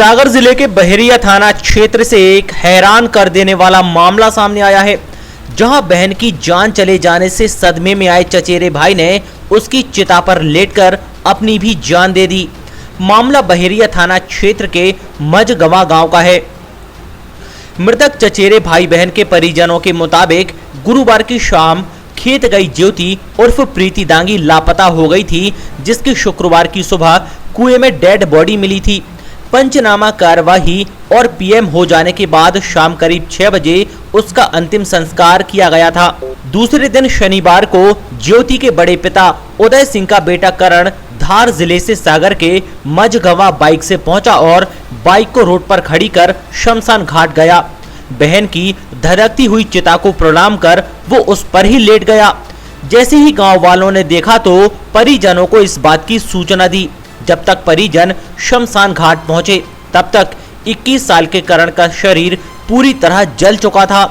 सागर जिले के बहेरिया थाना क्षेत्र से एक हैरान कर देने वाला मामला सामने आया है, जहां बहन की जान चले जाने से सदमे में आए चचेरे भाई ने उसकी चिता पर लेटकर अपनी भी जान दे दी। मामला बहेरिया थाना क्षेत्र के मझगवा गांव का है। मृतक चचेरे भाई बहन के परिजनों के मुताबिक गुरुवार की शाम खेत गई ज्योति उर्फ प्रीति दांगी लापता हो गई थी, जिसकी शुक्रवार की सुबह कुएं में डेड बॉडी मिली थी। पंचनामा कार्यवाही और पीएम हो जाने के बाद शाम करीब 6 बजे उसका अंतिम संस्कार किया गया था। दूसरे दिन शनिवार को ज्योति के बड़े पिता उदय सिंह का बेटा करण धार जिले से सागर के मझगवा बाइक से पहुंचा और बाइक को रोड पर खड़ी कर शमशान घाट गया। बहन की धड़कती हुई चिता को प्रणाम कर वो उस पर ही लेट गया। जैसे ही गांव वालों ने देखा तो परिजनों को इस बात की सूचना दी। जब तक परिजन शमशान घाट पहुंचे तब तक 21 साल के करण का शरीर पूरी तरह जल चुका था।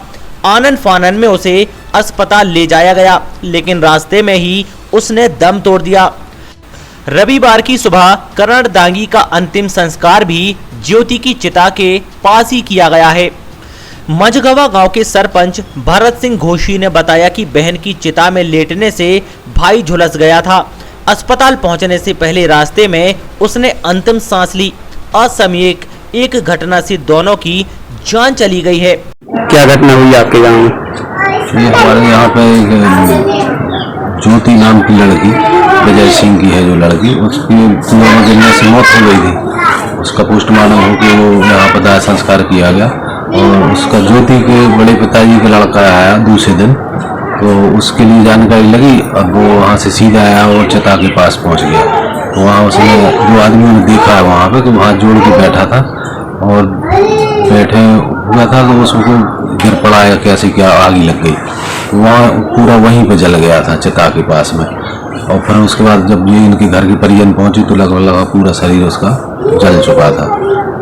आनन फानन में उसे अस्पताल ले जाया गया, लेकिन रास्ते में ही उसने दम तोड़ दिया। रविवार की सुबह करण दांगी का अंतिम संस्कार भी ज्योति की चिता के पास ही किया गया है। मझगवा गांव के सरपंच भरत सिंह घोषी ने बताया कि बहन की चिता में लेटने से भाई झुलस गया था। अस्पताल पहुंचने से पहले रास्ते में उसने अंतिम सांस ली। असामयिक एक घटना से दोनों की जान चली गई है। क्या घटना हुई आपके गांव में? ये हमारे यहाँ पे एक ज्योति नाम की लड़की, विजय सिंह की है जो लड़की, उसकी कुएं में गिरने से मौत हो गई थी। उसका पोस्टमार्टम होकर वो यहाँ पर दाह संस्कार किया गया और उसका ज्योति के बड़े पिताजी का लड़का आया दूसरे दिन, तो उसके लिए जानकारी लगी। अब वो वहाँ से सीधा आया और चिता के पास पहुँच गया। तो वहाँ उसने जो आदमियों ने देखा है वहाँ पे, तो हाथ जोड़ के बैठा था और बैठे हुआ था तो उसको गिर पड़ा या कैसे क्या आग लग गई। तो वहाँ पूरा वहीं पे जल गया था चिता के पास में। और फिर उसके बाद जब ये इनके घर के परिजन पहुँचे तो लगभग पूरा शरीर उसका जल चुका था।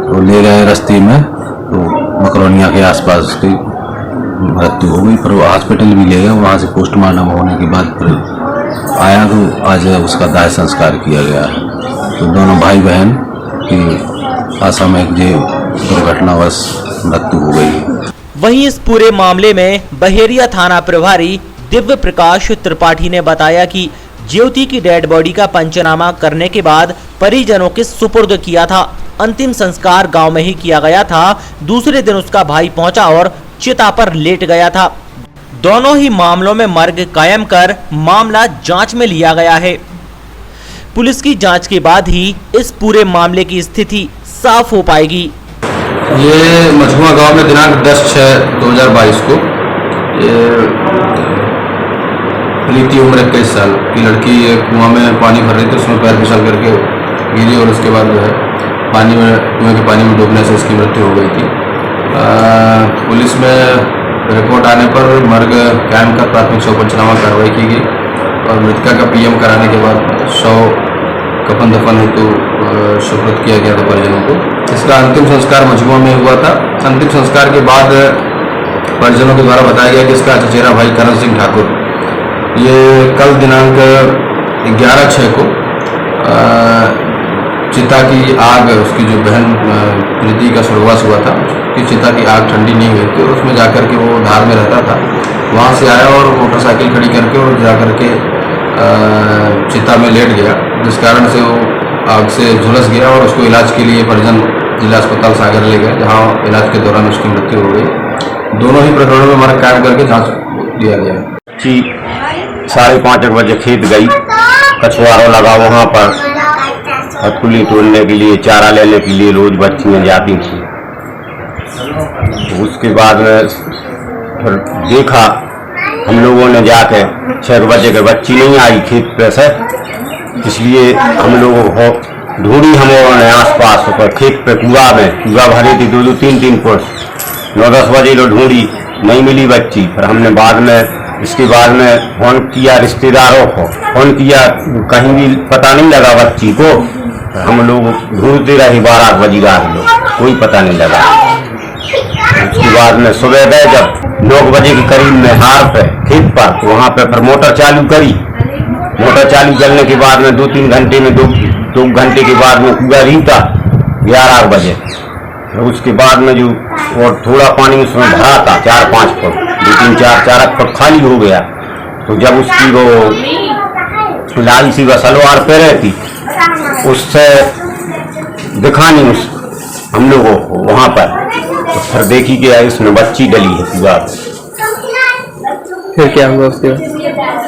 तो ले गए रास्ते में, तो मकरोनिया के आसपास उसकी मृत्यु हो गई। पर वो हॉस्पिटल भी ले गए। वहाँ से पोस्टमार्टम होने के बाद फिर आया तो आज उसका दाह संस्कार किया गया है। तो दोनों भाई बहन की असामयिक दुर्घटनावश मृत्यु हो गई। वहीं इस पूरे मामले में बहेरिया थाना प्रभारी दिव्य प्रकाश त्रिपाठी ने बताया कि ज्योति की डेड बॉडी का पंचनामा करने के बाद परिजनों के सुपुर्द किया था। अंतिम संस्कार गांव में ही किया गया था। दूसरे दिन उसका भाई पहुंचा और चिता पर लेट गया था। दोनों ही मामलों में मर्ग कायम कर मामला जांच में लिया गया है। पुलिस की जांच के बाद ही इस पूरे मामले की स्थिति साफ हो पाएगी। ये मझगवा गांव में दिनांक 10/6/2022 को ये प्रीति उम्र 21 साल की लड़की कुआं में पानी भर रही थी, उसमें पैर फिसल करके गिरी और उसके बाद जो है पानी में कुएं के पानी में डूबने से इसकी मृत्यु हो गई थी। पुलिस में रिपोर्ट आने पर मर्ग कायम का प्राथमिक शव पंचनामा कार्रवाई की गई और मृतका का पीएम कराने के बाद शव कफन दफन हेतु सुपुर्द किया गया था परिजनों को। इसका अंतिम संस्कार मझगवा में हुआ था। अंतिम संस्कार के बाद परिजनों के द्वारा बताया गया कि इसका चचेरा भाई करण सिंह ठाकुर ये कल दिनांक 11/6 को चिता की आग, उसकी जो बहन प्रीति का स्वर्गवास हुआ था, कि चिता की आग ठंडी नहीं हुई थी और उसमें जाकर के वो धार में रहता था, वहाँ से आया और मोटरसाइकिल खड़ी करके और जाकर के चिता में लेट गया, जिस कारण से वो आग से झुलस गया और उसको इलाज के लिए परिजन जिला अस्पताल सागर ले गए, जहाँ इलाज के दौरान उसकी मृत्यु हो गई। दोनों ही प्रकरणों में मर्ग कायम करके जाँच लिया गया। 5:30 बजे खेत गई, कछुआरों लगा वहाँ पर फटकुली तोड़ने के लिए, चारा लेने के लिए रोज बच्चियाँ जाती थी। उसके बाद में फिर देखा हम लोगों ने जाके 6 बजे के बच्ची नहीं आई खेत पे से, इसलिए हम लोगों को ढूंढी हम लोगों ने आसपास पर खेत पे कुआ भरी थी 2-2, 3-3 फुट। 9-10 बजे लोग ढूंढी, नहीं मिली बच्ची। फिर हमने बाद में इसके बाद में फोन किया रिश्तेदारों को, फोन किया, कहीं भी पता नहीं लगा बच्ची को। हम लोग ढूंढते रहे 12 बजे रात लोग, कोई पता नहीं लगा। उसके बाद में सुबह गए जब 9 बजे के करीब में हार पे खेत पर, तो वहाँ पे फिर मोटर चालू करी। मोटर चालू करने के बाद में 2-3 घंटे में 2 घंटे के बाद में कुआ रीता 11 बजे। फिर उसके बाद में जो और थोड़ा पानी उसमें भरा था 4-5 फुट, 2-3-4 फुट खाली हो गया। तो जब उसकी वो लाल सी सलवार पहने थी उससे दिखा नहीं उस हम लोगों को वहाँ पर। तो फिर देखी कि उसमें बच्ची डली है पूरा। फिर क्या हुआ उसके बाद?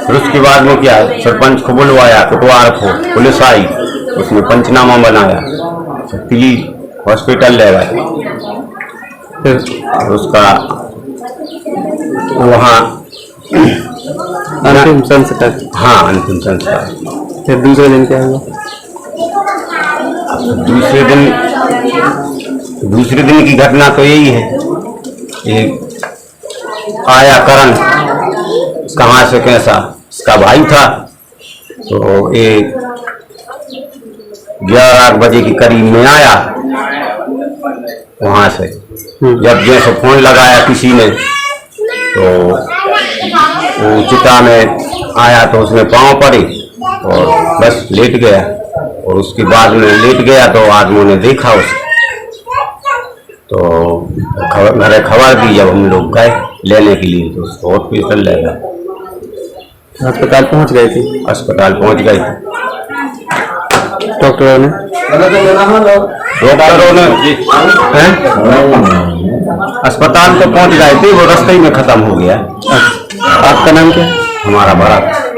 फिर उसके बाद में क्या सरपंच को बुलवाया, कोटवार को, पुलिस आई, उसने पंचनामा बनाया, तिली हॉस्पिटल ले गए। फिर उसका वहाँ अंतिम संस्कार? हाँ, अंतिम संस्कार। फिर दूसरे दिन क्या हुआ? दूसरे दिन की घटना तो यही है, एक आया करण, कहाँ से कैसा, इसका भाई था। तो एक 11 बजे के करीब में आया वहाँ से। जब जैसे फोन लगाया किसी ने तो वो चिता में आया तो उसने पाँव पड़े और बस लेट गया। और उसके बाद में लेट गया तो आदमियों ने देखा उसे, तो घरे खबर दी। जब हम लोग गए लेने के लिए तो उसको हॉस्पिटल ले गए। अस्पताल पहुंच गए थे? अस्पताल पहुंच गए। डॉक्टरों ने अस्पताल तो पहुंच गए थे, वो रास्ते ही में खत्म हो गया। आपका नाम क्या है? हमारा भारत।